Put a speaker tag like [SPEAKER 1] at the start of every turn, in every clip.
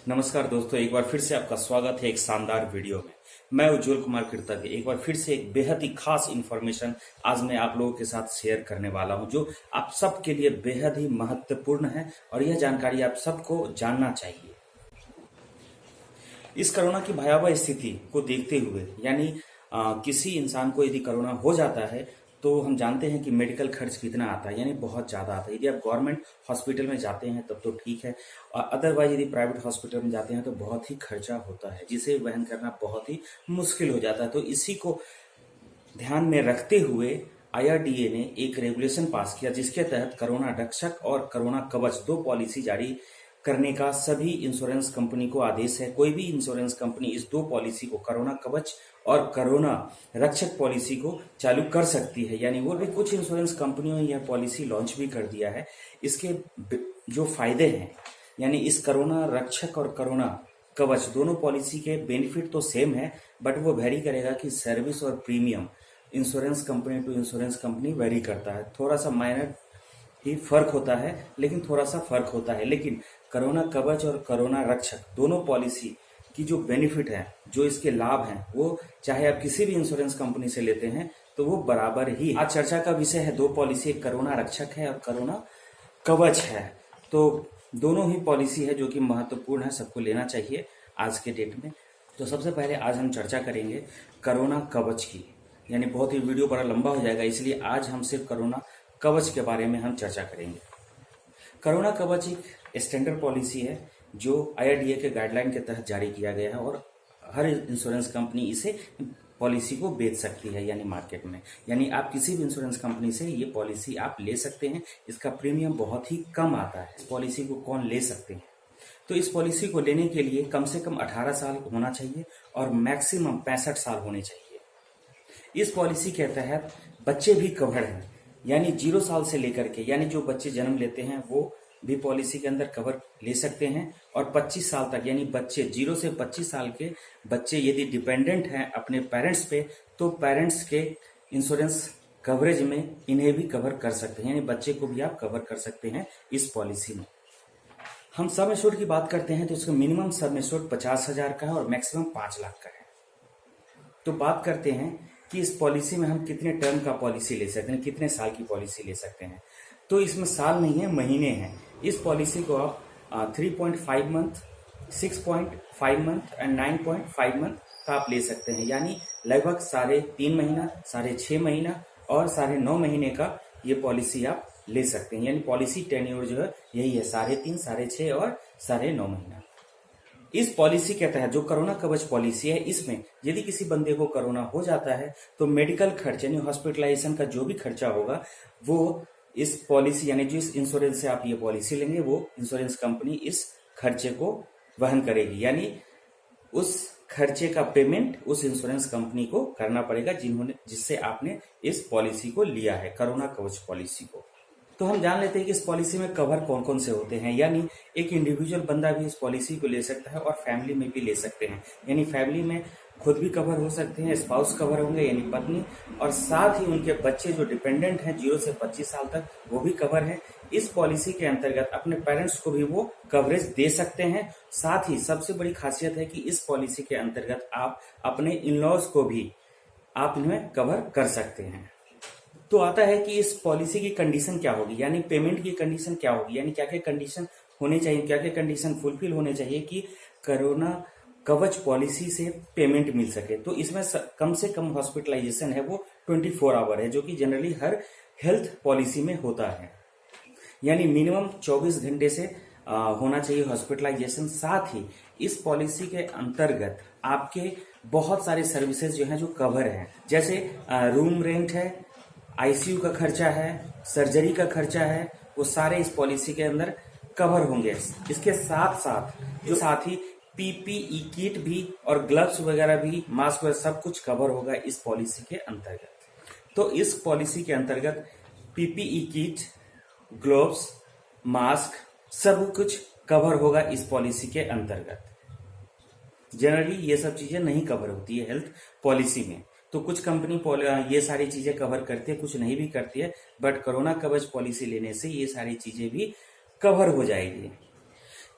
[SPEAKER 1] नमस्कार दोस्तों, एक बार फिर से आपका स्वागत है एक शानदार वीडियो में। मैं उज्जवल कुमार कृतज्ञ एक बार फिर से एक बेहद ही खास इन्फॉर्मेशन आज मैं आप लोगों के साथ शेयर करने वाला हूं, जो आप सबके लिए बेहद ही महत्वपूर्ण है और यह जानकारी आप सबको जानना चाहिए। इस कोरोना की भयावह स्थिति को देखते हुए यानी किसी इंसान को यदि कोरोना हो जाता है तो हम जानते हैं कि मेडिकल खर्च कितना आता है, यानी बहुत ज़्यादा आता है। यदि आप गवर्नमेंट हॉस्पिटल में जाते हैं तब तो ठीक है, और अदरवाइज यदि प्राइवेट हॉस्पिटल में जाते हैं तो बहुत ही खर्चा होता है, जिसे वहन करना बहुत ही मुश्किल हो जाता है। तो इसी को ध्यान में रखते हुए IRDA ने एक रेगुलेशन पास किया, जिसके तहत कोरोना रक्षक और कोरोना कवच दो पॉलिसी जारी करने का सभी इंश्योरेंस कंपनी को आदेश है। कोई भी इंश्योरेंस कंपनी इस दो पॉलिसी को, कोरोना कवच और कोरोना रक्षक पॉलिसी को चालू कर सकती है। यानी वो भी कुछ इंश्योरेंस कंपनियों ने यह पॉलिसी लॉन्च भी कर दिया है। इसके जो फायदे हैं, यानी इस कोरोना रक्षक और कोरोना कवच दोनों पॉलिसी के बेनिफिट तो सेम है, बट वो वेरी करेगा कि सर्विस और premium insurance company to insurance company vary करता है। थोड़ा सा माइनर ही फर्क होता है, लेकिन थोड़ा सा फर्क होता है। लेकिन कोरोना कवच और कोरोना रक्षक दोनों पॉलिसी की जो बेनिफिट है, जो इसके लाभ हैं, वो चाहे आप किसी भी इंश्योरेंस कंपनी से लेते हैं तो वो बराबर ही। आज चर्चा का विषय है दो पॉलिसी, एक कोरोना रक्षक है और कोरोना कवच है। तो दोनों ही पॉलिसी है जो कि महत्वपूर्ण है, सबको लेना चाहिए आज के डेट में। तो सबसे पहले आज हम चर्चा करेंगे कोरोना कवच की, यानी बहुत ही वीडियो बड़ा लंबा हो जाएगा, इसलिए आज हम सिर्फ कोरोना कवच के बारे में हम चर्चा करेंगे। कोरोना कवच एक स्टैंडर्ड पॉलिसी है जो IRDA के गाइडलाइन के तहत जारी किया गया है, और हर इंश्योरेंस कंपनी इसे पॉलिसी को बेच सकती है, यानी मार्केट में। यानी आप किसी भी इंश्योरेंस कंपनी से ये पॉलिसी आप ले सकते हैं। इसका प्रीमियम बहुत ही कम आता है। इस पॉलिसी को कौन ले सकते हैं? तो इस पॉलिसी को लेने के लिए कम से कम 18 साल होना चाहिए और मैक्सिमम 65 साल होने चाहिए। इस पॉलिसी के तहत बच्चे भी कवर हैं, यानी 0 साल से लेकर के, यानी जो बच्चे जन्म लेते हैं वो भी पॉलिसी के अंदर कवर ले सकते हैं। और 25 साल तक, यानी बच्चे 0 से 25 साल के बच्चे यदि डिपेंडेंट हैं अपने पेरेंट्स पे, तो पेरेंट्स के इंश्योरेंस कवरेज में इन्हें भी कवर कर सकते हैं, यानी बच्चे को भी आप कवर कर सकते हैं इस पॉलिसी में। हम सम एश्योर्ड की बात करते हैं तो इसका मिनिमम सम एश्योर्ड 50,000 का है और मैक्सिमम 5 लाख का है। तो बात करते हैं कि इस पॉलिसी में हम कितने टर्म का पॉलिसी ले सकते हैं, कितने साल की पॉलिसी ले सकते हैं। तो इसमें साल नहीं है, महीने हैं। इस पॉलिसी को आप 3.5 मंथ, 6.5 मंथ एंड 9.5 मंथ का आप ले सकते हैं, यानी लगभग 3.5 महीना, 6.5 महीना और 9.5 महीने का ये पॉलिसी आप ले सकते हैं। यानी पॉलिसी टेन्योर जो है यही है, 3.5, 6.5 और 9.5 महीना। इस पॉलिसी के तहत जो कोरोना कवच पॉलिसी है, इसमें यदि किसी बंदे को कोरोना हो जाता है तो मेडिकल खर्च यानी हॉस्पिटलाइजेशन का जो भी खर्चा होगा वो इस पॉलिसी, यानी जिस इंश्योरेंस से आप ये पॉलिसी लेंगे, वो इंश्योरेंस कंपनी इस खर्चे को वहन करेगी। यानी उस खर्चे का पेमेंट उस इंश्योरेंस कंपनी को करना पड़ेगा जिससे आपने इस पॉलिसी को लिया है, कोरोना कवच पॉलिसी को। तो हम जान लेते हैं कि इस पॉलिसी में कवर कौन कौन से होते हैं। यानी एक इंडिविजुअल बंदा भी इस पॉलिसी को ले सकता है और फैमिली में भी ले सकते हैं। यानी फैमिली में खुद भी कवर हो सकते हैं, स्पाउस कवर होंगे यानी पत्नी, और साथ ही उनके बच्चे जो डिपेंडेंट हैं 0 से 25 साल तक, वो भी कवर है। इस पॉलिसी के अंतर्गत अपने पेरेंट्स को भी वो कवरेज दे सकते हैं। साथ ही सबसे बड़ी खासियत है कि इस पॉलिसी के अंतर्गत आप अपने इन-लॉज को भी आप इनमें कवर कर सकते हैं। तो आता है कि इस पॉलिसी की कंडीशन क्या होगी, यानी पेमेंट की कंडीशन क्या होगी, यानी क्या क्या कंडीशन होने चाहिए, क्या क्या कंडीशन फुलफिल होने चाहिए कि कोरोना कवच पॉलिसी से पेमेंट मिल सके। तो इसमें कम से कम हॉस्पिटलाइजेशन है वो 24 आवर है, जो कि जनरली हर हेल्थ पॉलिसी में होता है। यानी मिनिमम 24 घंटे से होना चाहिए हॉस्पिटलाइजेशन। साथ ही इस पॉलिसी के अंतर्गत आपके बहुत सारे सर्विसेज जो हैं जो कवर हैं, जैसे रूम रेंट है, ICU का खर्चा है, सर्जरी का खर्चा है, वो सारे इस पॉलिसी के अंदर कवर होंगे। इसके साथ साथ ही PPE किट भी और ग्लव्स वगैरह भी, मास्क वगैरह सब कुछ कवर होगा इस पॉलिसी के अंतर्गत। तो इस पॉलिसी के अंतर्गत PPE किट, ग्लव्स, मास्क सब कुछ कवर होगा इस पॉलिसी के अंतर्गत। जनरली ये सब चीजें नहीं कवर होती है हेल्थ पॉलिसी में। तो कुछ कंपनी ये सारी चीजें कवर करती है, कुछ नहीं भी करती है, बट कोरोना कवच पॉलिसी लेने से ये सारी चीजें भी कवर हो जाएगी।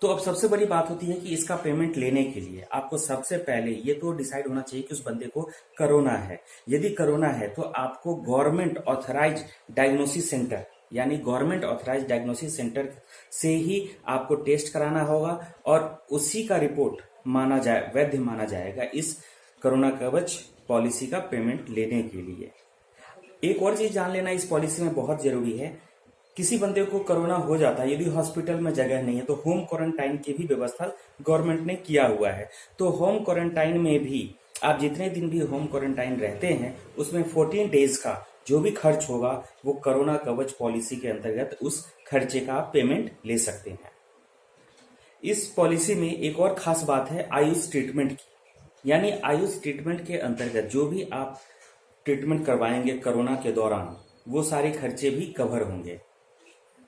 [SPEAKER 1] तो अब सबसे बड़ी बात होती है कि इसका पेमेंट लेने के लिए आपको सबसे पहले ये तो डिसाइड होना चाहिए कि उस बंदे को कोरोना है। यदि कोरोना है तो आपको गवर्नमेंट ऑथराइज डायग्नोसिस सेंटर यानी गवर्नमेंट ऑथराइज डायग्नोसिस सेंटर से ही आपको टेस्ट कराना होगा और उसी का रिपोर्ट वैध माना जाएगा इस कोरोना कवच पॉलिसी का पेमेंट लेने के लिए। एक और चीज जान लेना इस पॉलिसी में बहुत जरूरी है। किसी बंदे को कोरोना हो जाता है, यदि हॉस्पिटल में जगह नहीं है तो होम क्वारंटाइन की भी व्यवस्था गवर्नमेंट ने किया हुआ है। तो होम क्वारंटाइन में भी आप जितने दिन भी होम क्वारंटाइन रहते हैं उसमें 14 डेज का जो भी खर्च होगा वो कोरोना कवच पॉलिसी के अंतर्गत उस खर्चे का आप पेमेंट ले सकते हैं। इस पॉलिसी में एक और खास बात है आयुष ट्रीटमेंट की, यानी आयुष ट्रीटमेंट के अंतर्गत जो भी आप ट्रीटमेंट करवाएंगे कोरोना के दौरान वो सारे खर्चे भी कवर होंगे।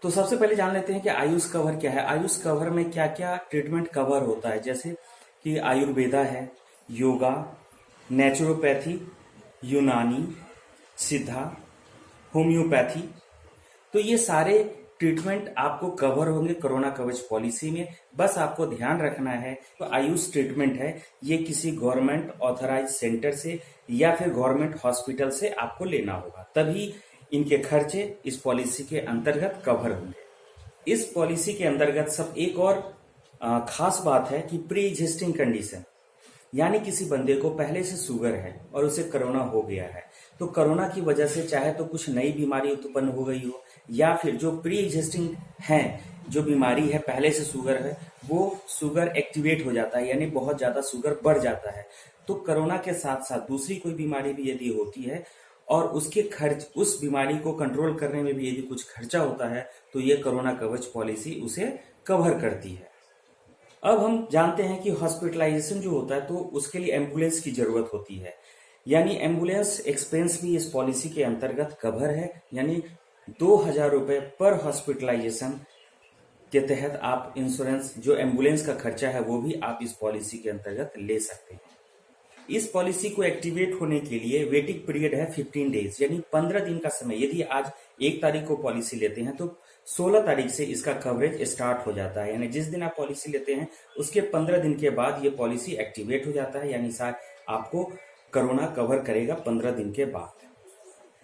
[SPEAKER 1] तो सबसे पहले जान लेते हैं कि आयुष कवर क्या है। आयुष कवर में क्या क्या ट्रीटमेंट कवर होता है, जैसे कि आयुर्वेदा है, योगा, नेचुरोपैथी, यूनानी, सिद्धा, होम्योपैथी। तो ये सारे ट्रीटमेंट आपको कवर होंगे कोरोना कवच पॉलिसी में। बस आपको ध्यान रखना है तो आयुष ट्रीटमेंट है ये किसी गवर्नमेंट ऑथराइज सेंटर से या फिर गवर्नमेंट हॉस्पिटल से आपको लेना होगा, तभी इनके खर्चे इस पॉलिसी के अंतर्गत कवर होंगे। इस पॉलिसी के अंतर्गत सब एक और खास बात है कि प्री एग्जिस्टिंग कंडीशन, यानी किसी बंदे को पहले से शुगर है और उसे कोरोना हो गया है, तो कोरोना की वजह से चाहे तो कुछ नई बीमारी उत्पन्न हो गई हो या फिर जो प्री एग्जिस्टिंग है, जो बीमारी है पहले से शुगर है, वो शुगर एक्टिवेट हो जाता है, यानी बहुत ज्यादा शुगर बढ़ जाता है। तो कोरोना के साथ साथ दूसरी कोई बीमारी भी यदि होती है और उसके खर्च, उस बीमारी को कंट्रोल करने में भी यदि कुछ खर्चा होता है तो ये कोरोना कवच पॉलिसी उसे कवर करती है। अब हम जानते हैं कि हॉस्पिटलाइजेशन जो होता है तो उसके लिए एम्बुलेंस की जरूरत होती है, यानी एम्बुलेंस एक्सपेंस भी इस पॉलिसी के अंतर्गत कवर है, यानी 2000 रुपए पर हॉस्पिटलाइजेशन के तहत आप इंश्योरेंस, जो एम्बुलेंस का खर्चा है वो भी आप इस पॉलिसी के अंतर्गत ले सकते हैं। इस पॉलिसी को एक्टिवेट होने के लिए वेटिंग पीरियड है 15 डेज, यानी 15 दिन का समय। यदि आज 1 तारीख को पॉलिसी लेते हैं तो 16 तारीख से इसका कवरेज स्टार्ट हो जाता है, यानी जिस दिन आप पॉलिसी लेते हैं उसके 15 दिन के बाद ये पॉलिसी एक्टिवेट हो जाता है, यानी आपको कोरोना कवर करेगा 15 दिन के बाद।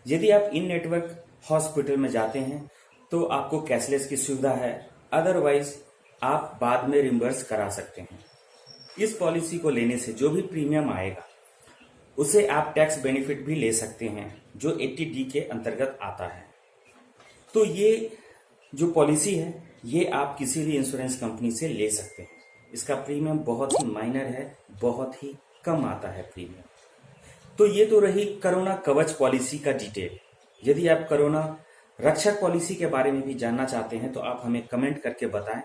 [SPEAKER 1] यदि आप इन नेटवर्क हॉस्पिटल में जाते हैं तो आपको कैशलेस की सुविधा है, अदरवाइज आप बाद में रिम्बर्स करा सकते हैं। इस पॉलिसी को लेने से जो भी प्रीमियम आएगा उसे आप टैक्स बेनिफिट भी ले सकते हैं जो 80D के अंतर्गत आता है। तो ये जो पॉलिसी है ये आप किसी भी इंश्योरेंस कंपनी से ले सकते हैं। इसका प्रीमियम बहुत ही माइनर है, बहुत ही कम आता है प्रीमियम। तो ये तो रही कोरोना कवच पॉलिसी का डिटेल। यदि आप कोरोना रक्षक पॉलिसी के बारे में भी जानना चाहते हैं तो आप हमें कमेंट करके बताएं।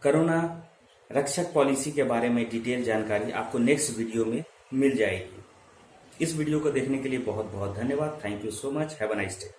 [SPEAKER 1] कोरोना रक्षक पॉलिसी के बारे में डिटेल जानकारी आपको नेक्स्ट वीडियो में मिल जाएगी। इस वीडियो को देखने के लिए बहुत बहुत धन्यवाद। Thank you so much. Have a nice day.